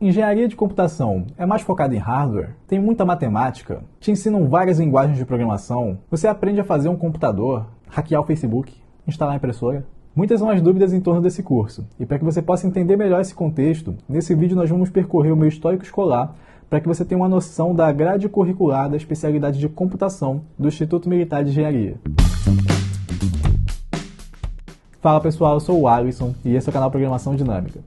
Engenharia de computação é mais focada em hardware? Tem muita matemática? Te ensinam várias linguagens de programação? Você aprende a fazer um computador, hackear o Facebook, instalar a impressora? Muitas são as dúvidas em torno desse curso. E para que você possa entender melhor esse contexto, nesse vídeo nós vamos percorrer o meu histórico escolar para que você tenha uma noção da grade curricular da especialidade de computação do Instituto Militar de Engenharia. Fala pessoal, eu sou o Alisson e esse é o canal Programação Dinâmica.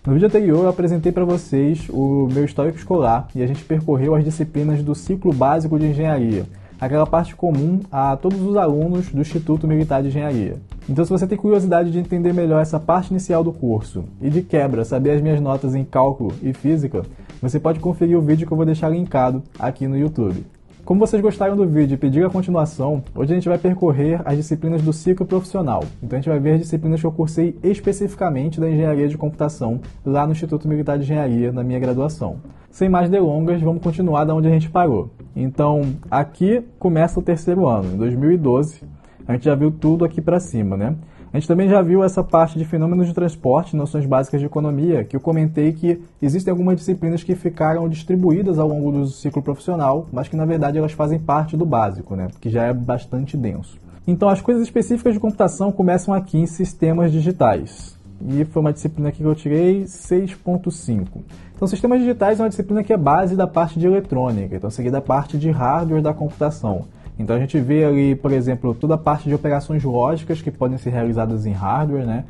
No vídeo anterior eu apresentei para vocês o meu histórico escolar e a gente percorreu as disciplinas do ciclo básico de engenharia, aquela parte comum a todos os alunos do Instituto Militar de Engenharia. Então se você tem curiosidade de entender melhor essa parte inicial do curso e de quebra saber as minhas notas em cálculo e física, você pode conferir o vídeo que eu vou deixar linkado aqui no YouTube. Como vocês gostaram do vídeo e pediram a continuação, hoje a gente vai percorrer as disciplinas do ciclo profissional. Então a gente vai ver as disciplinas que eu cursei especificamente da engenharia de computação lá no Instituto Militar de Engenharia, na minha graduação. Sem mais delongas, vamos continuar da onde a gente parou. Então aqui começa o terceiro ano, em 2012. A gente já viu tudo aqui para cima, né? A gente também já viu essa parte de fenômenos de transporte, noções básicas de economia, que eu comentei que existem algumas disciplinas que ficaram distribuídas ao longo do ciclo profissional, mas que na verdade elas fazem parte do básico, né? Que já é bastante denso. Então as coisas específicas de computação começam aqui em sistemas digitais. E foi uma disciplina que eu tirei 6.5. Então sistemas digitais é uma disciplina que é base da parte de eletrônica, então seguida da parte de hardware da computação. Então a gente vê ali, por exemplo, toda a parte de operações lógicas que podem ser realizadas em hardware, né?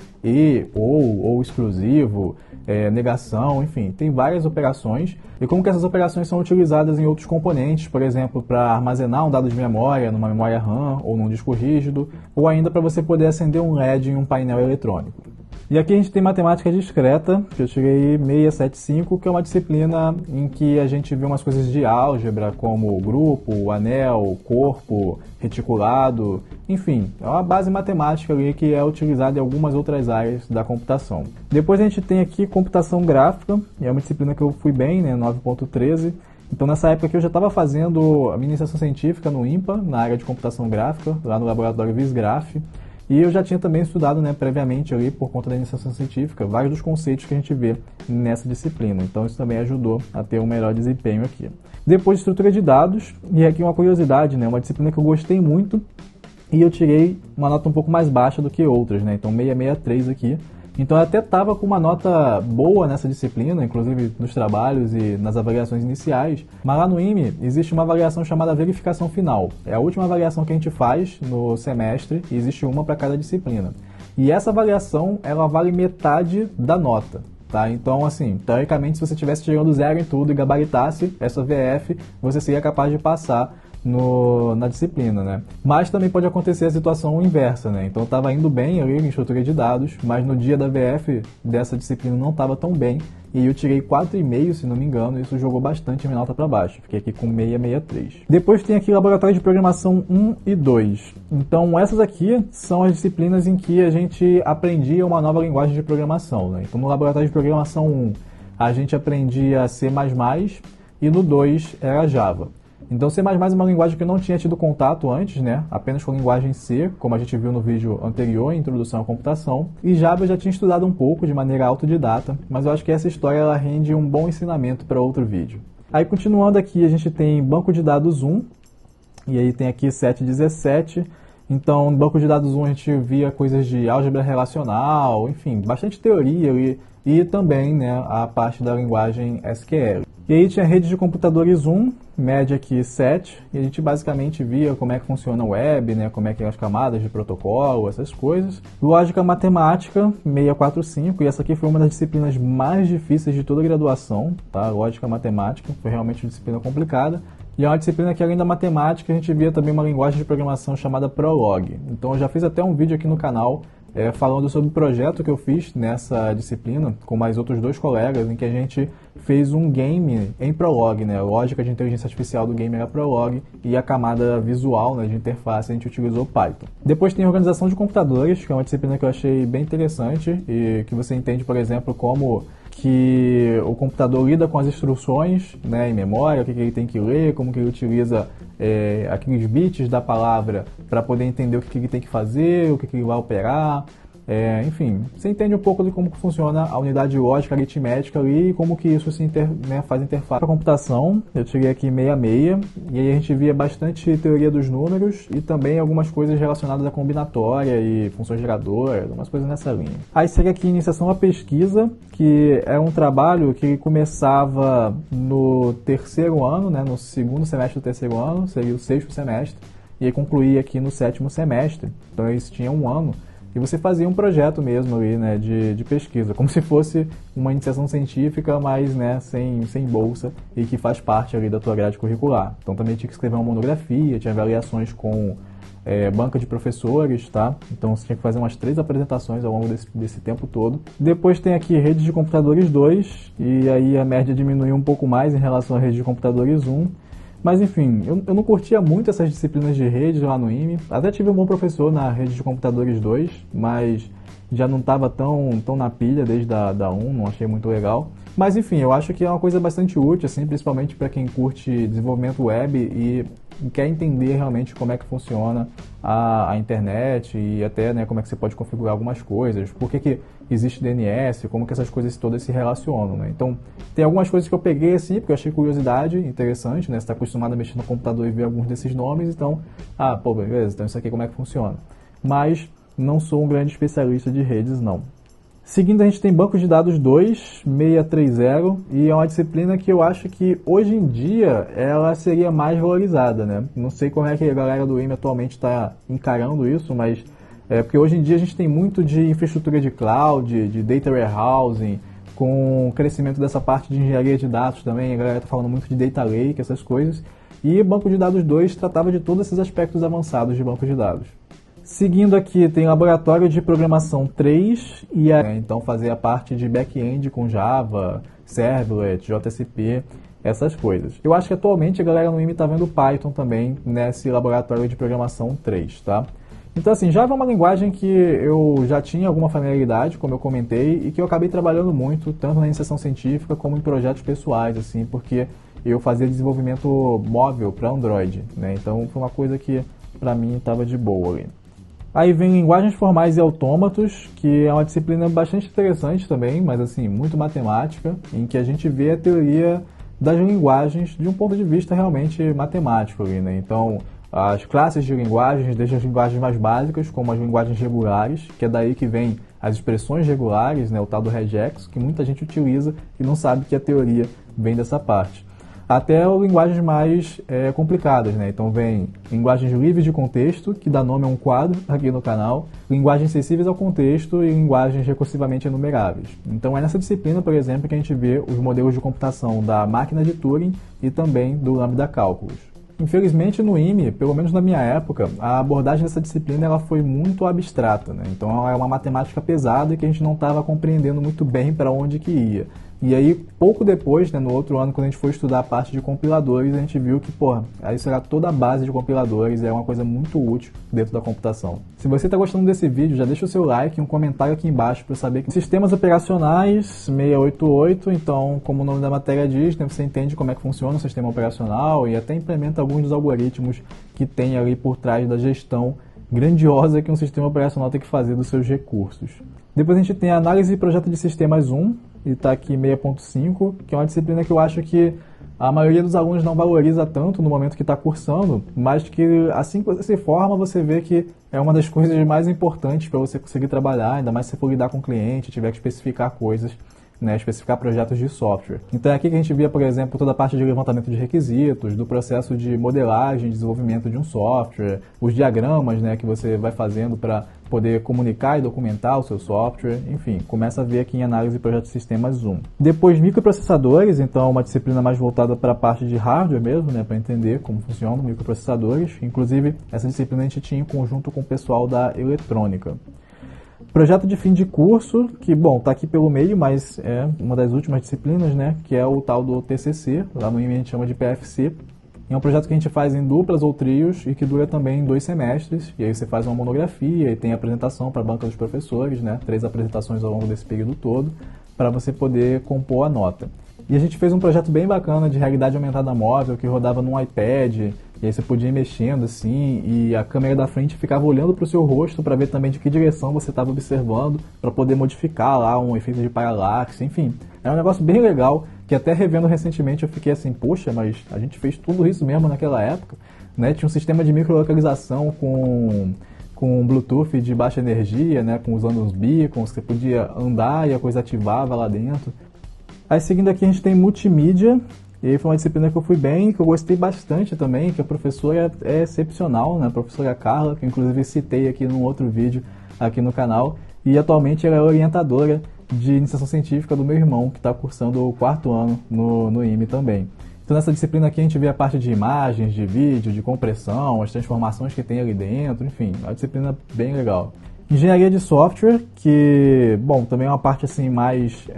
Ou exclusivo, negação, enfim, tem várias operações. E como que essas operações são utilizadas em outros componentes, por exemplo, para armazenar um dado de memória numa memória RAM ou num disco rígido, ou ainda para você poder acender um LED em um painel eletrônico. E aqui a gente tem matemática discreta, que eu tirei 675, que é uma disciplina em que a gente vê umas coisas de álgebra, como grupo, anel, corpo, reticulado, enfim, é uma base matemática ali que é utilizada em algumas outras áreas da computação. Depois a gente tem aqui computação gráfica, é uma disciplina que eu fui bem, né, 9.13. Então nessa época aqui eu já estava fazendo a minha iniciação científica no IMPA, na área de computação gráfica, lá no laboratório Visgraph. E eu já tinha também estudado, né, previamente ali, por conta da iniciação científica, vários dos conceitos que a gente vê nessa disciplina. Então isso também ajudou a ter um melhor desempenho aqui. Depois, estrutura de dados, e aqui uma curiosidade, né, uma disciplina que eu gostei muito e eu tirei uma nota um pouco mais baixa do que outras, né, então 663 aqui. Então eu até estava com uma nota boa nessa disciplina, inclusive nos trabalhos e nas avaliações iniciais, mas lá no IME existe uma avaliação chamada verificação final. É a última avaliação que a gente faz no semestre e existe uma para cada disciplina. E essa avaliação, ela vale metade da nota. Tá? Então, assim, teoricamente, se você estivesse tirando 0 em tudo e gabaritasse essa VF, você seria capaz de passar na disciplina, né? Mas também pode acontecer a situação inversa, né? Então eu estava indo bem ali em estrutura de dados, mas no dia da VF dessa disciplina não estava tão bem e eu tirei 4,5, se não me engano, e isso jogou bastante a minha nota para baixo. Fiquei aqui com 663. Depois tem aqui laboratório de programação 1 e 2. Então essas aqui são as disciplinas em que a gente aprendia uma nova linguagem de programação, né? Então no laboratório de programação 1 a gente aprendia C++ e no 2 era Java. Então C++ é uma linguagem que eu não tinha tido contato antes, né? Apenas com a linguagem C, como a gente viu no vídeo anterior, Introdução à Computação. E Java eu já tinha estudado um pouco de maneira autodidata, mas eu acho que essa história ela rende um bom ensinamento para outro vídeo. Aí continuando aqui, a gente tem Banco de Dados 1, e aí tem aqui 717. Então no Banco de Dados 1 a gente via coisas de álgebra relacional, enfim, bastante teoria e também, né, a parte da linguagem SQL. E aí tinha rede de computadores 1, média aqui 7, e a gente basicamente via como é que funciona a web, né, como é que é as camadas de protocolo, essas coisas. Lógica matemática, 645, e essa aqui foi uma das disciplinas mais difíceis de toda a graduação, tá? Lógica matemática, foi realmente uma disciplina complicada. E é uma disciplina que além da matemática a gente via também uma linguagem de programação chamada Prolog. Então eu já fiz até um vídeo aqui no canal falando sobre o projeto que eu fiz nessa disciplina com mais outros 2 colegas, em que a gente fez um game em Prolog, né? A lógica de inteligência artificial do game era Prolog e a camada visual, né, de interface a gente utilizou Python. Depois tem organização de computadores, que é uma disciplina que eu achei bem interessante e que você entende, por exemplo, como que o computador lida com as instruções, né, em memória, o que ele tem que ler, como que ele utiliza aqueles bits da palavra para poder entender o que ele tem que fazer, o que ele vai operar. Enfim, você entende um pouco de como que funciona a unidade lógica aritmética ali e como que isso faz interface com a computação. Eu tirei aqui 66, e aí a gente via bastante teoria dos números e também algumas coisas relacionadas à combinatória e funções geradoras, umas coisas nessa linha. Aí segue aqui iniciação à pesquisa, que é um trabalho que começava no terceiro ano, né, no segundo semestre do terceiro ano, seria o sexto semestre, e aí concluía aqui no sétimo semestre. Então isso tinha um ano. E você fazia um projeto mesmo ali, né, de pesquisa, como se fosse uma iniciação científica, mas, né, sem bolsa, e que faz parte ali da tua grade curricular. Então também tinha que escrever uma monografia, tinha avaliações com banca de professores, tá? Então você tinha que fazer umas 3 apresentações ao longo desse tempo todo. Depois tem aqui rede de computadores 2, e aí a média diminuiu um pouco mais em relação à rede de computadores 1. Mas enfim, eu não curtia muito essas disciplinas de rede lá no IME. Até tive um bom professor na rede de computadores 2, mas já não estava tão na pilha desde da 1, não achei muito legal. Mas enfim, eu acho que é uma coisa bastante útil, assim, principalmente para quem curte desenvolvimento web e quer entender realmente como é que funciona a internet e até, né, como é que você pode configurar algumas coisas, por que existe DNS, como que essas coisas todas se relacionam, né? Então, tem algumas coisas que eu peguei assim, porque eu achei curiosidade, interessante, né? Você está acostumado a mexer no computador e ver alguns desses nomes, então, pô, beleza, então isso aqui como é que funciona. Mas não sou um grande especialista de redes, não. Seguindo, a gente tem banco de dados 2630, e é uma disciplina que eu acho que hoje em dia ela seria mais valorizada, né? Não sei como é que a galera do IME atualmente está encarando isso, mas porque hoje em dia a gente tem muito de infraestrutura de cloud, de data warehousing, com o crescimento dessa parte de engenharia de dados também, a galera está falando muito de data lake, essas coisas, e banco de dados 2 tratava de todos esses aspectos avançados de banco de dados. Seguindo aqui, tem laboratório de programação 3, e então fazer a parte de back-end com Java, Servlet, JSP, essas coisas. Eu acho que atualmente a galera no IME está vendo Python também nesse laboratório de programação 3, tá? Então assim, Java é uma linguagem que eu já tinha alguma familiaridade, como eu comentei, e que eu acabei trabalhando muito, tanto na iniciação científica como em projetos pessoais, assim, porque eu fazia desenvolvimento móvel para Android, né? Então foi uma coisa que para mim estava de boa ali. Aí vem linguagens formais e autômatos, que é uma disciplina bastante interessante também, mas assim, muito matemática, em que a gente vê a teoria das linguagens de um ponto de vista realmente matemático ali, né? Então, as classes de linguagens, desde as linguagens mais básicas, como as linguagens regulares, que é daí que vem as expressões regulares, né, o tal do regex, que muita gente utiliza e não sabe que a teoria vem dessa parte. Até linguagens mais complicadas, né? Então vem linguagens livres de contexto, que dá nome a um quadro aqui no canal, linguagens sensíveis ao contexto e linguagens recursivamente enumeráveis. Então é nessa disciplina, por exemplo, que a gente vê os modelos de computação da máquina de Turing e também do Lambda Cálculos. Infelizmente no IME, pelo menos na minha época, a abordagem dessa disciplina ela foi muito abstrata, né? Então ela é uma matemática pesada e que a gente não estava compreendendo muito bem para onde que ia. E aí, pouco depois, né, no outro ano, quando a gente foi estudar a parte de compiladores, a gente viu que, isso era toda a base de compiladores e é uma coisa muito útil dentro da computação. Se você está gostando desse vídeo, já deixa o seu like e um comentário aqui embaixo para eu saber que sistemas operacionais 688, então, como o nome da matéria diz, né, você entende como é que funciona o sistema operacional e até implementa alguns dos algoritmos que tem ali por trás da gestão grandiosa que um sistema operacional tem que fazer dos seus recursos. Depois a gente tem a análise e projeto de sistemas 1, e está aqui 6.5, que é uma disciplina que eu acho que a maioria dos alunos não valoriza tanto no momento que está cursando, mas que assim que você se forma, você vê que é uma das coisas mais importantes para você conseguir trabalhar, ainda mais se você for lidar com o cliente, tiver que especificar coisas, né, especificar projetos de software. Então é aqui que a gente via, por exemplo, toda a parte de levantamento de requisitos, do processo de modelagem, desenvolvimento de um software, os diagramas, né, que você vai fazendo para poder comunicar e documentar o seu software, enfim, começa a ver aqui em análise de projetos de sistemas 1. Depois microprocessadores, então uma disciplina mais voltada para a parte de hardware mesmo, né, para entender como funcionam microprocessadores. Inclusive, essa disciplina a gente tinha em conjunto com o pessoal da eletrônica. Projeto de fim de curso, que, bom, está aqui pelo meio, mas é uma das últimas disciplinas, né, que é o tal do TCC, lá no IME a gente chama de PFC. É um projeto que a gente faz em duplas ou trios e que dura também 2 semestres. E aí você faz uma monografia e tem apresentação para a banca dos professores, né, 3 apresentações ao longo desse período todo, para você poder compor a nota. E a gente fez um projeto bem bacana de realidade aumentada móvel, que rodava num iPad, E aí você podia ir mexendo assim, e a câmera da frente ficava olhando para o seu rosto para ver também de que direção você estava observando, para poder modificar lá um efeito de paralaxe, enfim. É um negócio bem legal, que até revendo recentemente eu fiquei assim, poxa, mas a gente fez tudo isso mesmo naquela época, né? Tinha um sistema de microlocalização com Bluetooth de baixa energia, né? Usando uns beacons, você podia andar e a coisa ativava lá dentro. Aí seguindo aqui a gente tem multimídia, e aí foi uma disciplina que eu fui bem, que eu gostei bastante também, que a professora é excepcional, né? A professora Carla, que inclusive citei aqui num outro vídeo aqui no canal, e atualmente ela é orientadora de iniciação científica do meu irmão, que está cursando o 4º ano no IME também. Então nessa disciplina aqui a gente vê a parte de imagens, de vídeo, de compressão, as transformações que tem ali dentro, enfim, é uma disciplina bem legal. Engenharia de software, que, bom, também é uma parte assim mais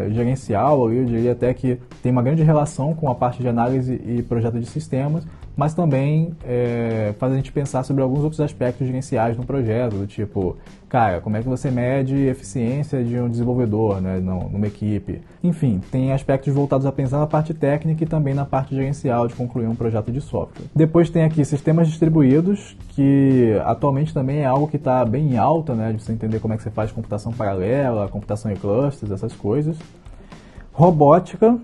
gerencial, eu diria até que tem uma grande relação com a parte de análise e projeto de sistemas, mas também faz a gente pensar sobre alguns outros aspectos gerenciais no projeto, do tipo, cara, como é que você mede a eficiência de um desenvolvedor, né, numa equipe. Enfim, tem aspectos voltados a pensar na parte técnica e também na parte gerencial de concluir um projeto de software. Depois tem aqui sistemas distribuídos, que atualmente também é algo que está bem em alta, né, de você entender como é que você faz computação paralela, computação em clusters, essas coisas. Robótica,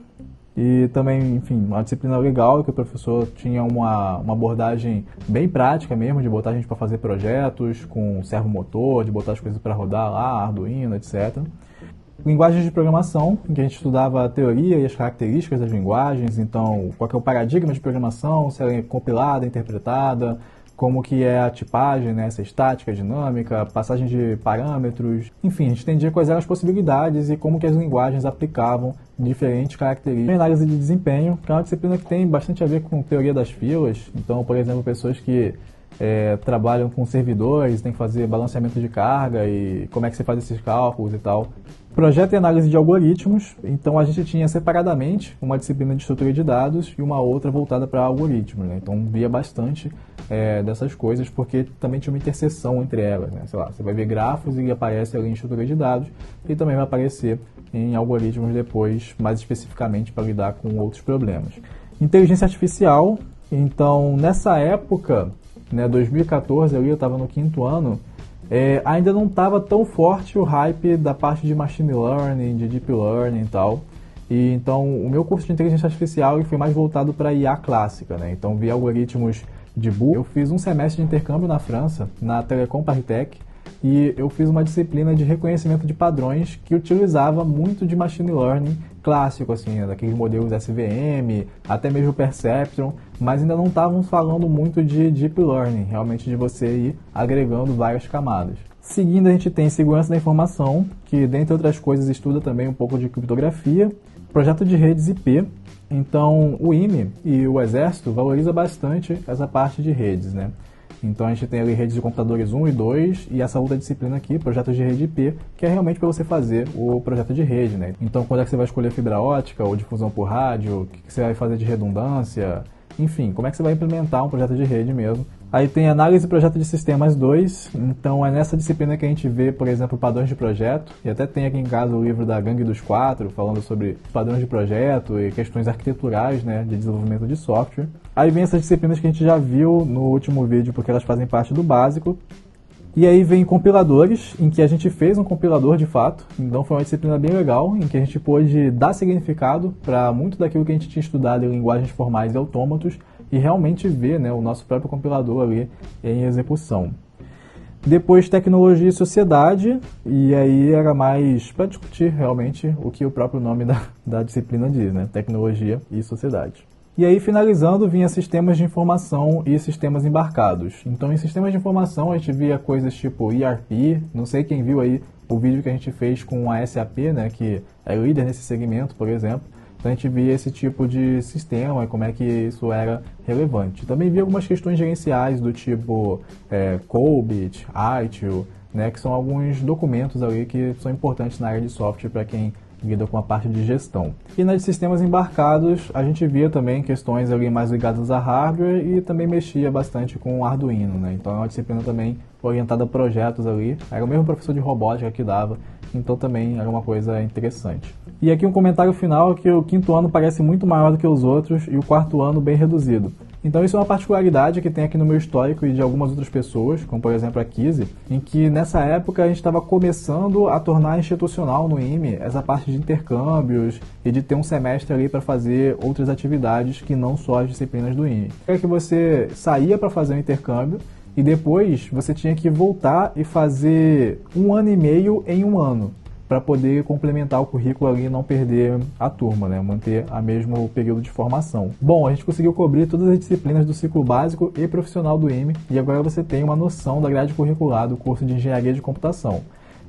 e também, enfim, uma disciplina legal, que o professor tinha uma abordagem bem prática mesmo, de botar a gente para fazer projetos com servomotor, de botar as coisas para rodar lá, Arduino, etc. Linguagens de programação, em que a gente estudava a teoria e as características das linguagens, então qual que é o paradigma de programação, se ela é compilada, interpretada, como que é a tipagem, né, essa estática, dinâmica, passagem de parâmetros, enfim, a gente entendia quais eram as possibilidades e como que as linguagens aplicavam diferentes características. Análise de desempenho, que é uma disciplina que tem bastante a ver com teoria das filas, então, por exemplo, pessoas que trabalham com servidores, tem que fazer balanceamento de carga e como é que você faz esses cálculos e tal. Projeto e análise de algoritmos, então a gente tinha separadamente uma disciplina de estrutura de dados e uma outra voltada para algoritmos, né? Então via bastante dessas coisas, porque também tinha uma interseção entre elas, né? Sei lá, você vai ver grafos e aparece ali em estrutura de dados e também vai aparecer em algoritmos depois, mais especificamente para lidar com outros problemas. Inteligência artificial, então nessa época, né, 2014, ali eu estava no 5º ano, ainda não estava tão forte o hype da parte de machine learning, de deep learning e tal. E então o meu curso de inteligência artificial ele foi mais voltado para IA clássica, né? Então vi algoritmos de Boole. Eu fiz um semestre de intercâmbio na França, na Telecom Paris Tech, e eu fiz uma disciplina de reconhecimento de padrões que utilizava muito de machine learning clássico, assim, daqueles modelos SVM, até mesmo Perceptron, mas ainda não estavam falando muito de deep learning, realmente de você ir agregando várias camadas. Seguindo, a gente tem segurança da informação, que dentre outras coisas estuda também um pouco de criptografia, projeto de redes IP. Então o IME e o Exército valoriza bastante essa parte de redes, né? Então a gente tem ali redes de computadores 1 e 2 e essa outra disciplina aqui, projetos de rede IP, que é realmente para você fazer o projeto de rede, né? Então quando é que você vai escolher fibra ótica ou difusão por rádio, o que você vai fazer de redundância, enfim, como é que você vai implementar um projeto de rede mesmo. Aí tem análise e projeto de sistemas 2, então é nessa disciplina que a gente vê, por exemplo, padrões de projeto, e até tem aqui em casa o livro da Gangue dos Quatro, falando sobre padrões de projeto e questões arquiteturais, né, de desenvolvimento de software. Aí vem essas disciplinas que a gente já viu no último vídeo, porque elas fazem parte do básico. E aí vem compiladores, em que a gente fez um compilador de fato, então foi uma disciplina bem legal, em que a gente pôde dar significado para muito daquilo que a gente tinha estudado em linguagens formais e autômatos, e realmente ver, né, o nosso próprio compilador ali em execução. Depois tecnologia e sociedade, e aí era mais para discutir realmente o que o próprio nome da disciplina diz, né, tecnologia e sociedade. E aí, finalizando, vinha sistemas de informação e sistemas embarcados. Então, em sistemas de informação, a gente via coisas tipo ERP, não sei quem viu aí o vídeo que a gente fez com a SAP, né, que é líder nesse segmento, por exemplo. Então, a gente via esse tipo de sistema e como é que isso era relevante. Também via algumas questões gerenciais do tipo COBIT, ITIL, né, que são alguns documentos ali que são importantes na área de software para quem lida com a parte de gestão. E nas sistemas embarcados, a gente via também questões ali mais ligadas a hardware e também mexia bastante com o Arduino, né? Então é uma disciplina também orientada a projetos ali. Era o mesmo professor de robótica que dava, então também era uma coisa interessante. E aqui um comentário final que o 5º ano parece muito maior do que os outros e o 4º ano bem reduzido. Então isso é uma particularidade que tem aqui no meu histórico e de algumas outras pessoas, como por exemplo a Kizzy, em que nessa época a gente estava começando a tornar institucional no IME essa parte de intercâmbios e de ter um semestre ali para fazer outras atividades que não só as disciplinas do IME. É que você saía para fazer um intercâmbio e depois você tinha que voltar e fazer 1 ano e meio em 1 ano, para poder complementar o currículo ali e não perder a turma, né? Manter o mesmo período de formação. Bom, a gente conseguiu cobrir todas as disciplinas do ciclo básico e profissional do IME e agora você tem uma noção da grade curricular do curso de Engenharia de Computação.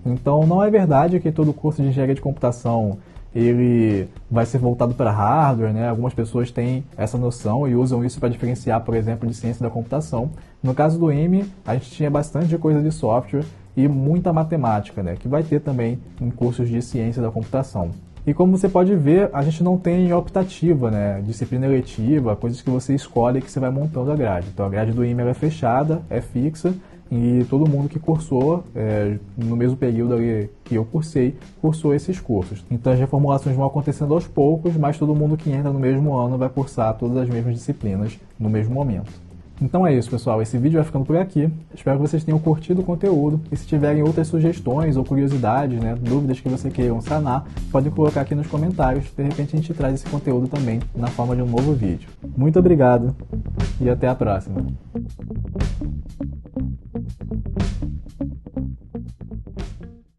Então não é verdade que todo curso de Engenharia de Computação ele vai ser voltado para hardware, né? Algumas pessoas têm essa noção e usam isso para diferenciar, por exemplo, de ciência da computação. No caso do IME, a gente tinha bastante coisa de software e muita matemática, né? Que vai ter também em cursos de ciência da computação. E como você pode ver, a gente não tem optativa, né? Disciplina eletiva, coisas que você escolhe e que você vai montando a grade. Então a grade do IME é fechada, é fixa, e todo mundo que cursou, no mesmo período ali que eu cursei, cursou esses cursos. Então as reformulações vão acontecendo aos poucos, mas todo mundo que entra no mesmo ano vai cursar todas as mesmas disciplinas no mesmo momento. Então é isso, pessoal. Esse vídeo vai ficando por aqui. Espero que vocês tenham curtido o conteúdo. E se tiverem outras sugestões ou curiosidades, né, dúvidas que vocês queiram sanar, podem colocar aqui nos comentários. De repente a gente traz esse conteúdo também na forma de um novo vídeo. Muito obrigado e até a próxima.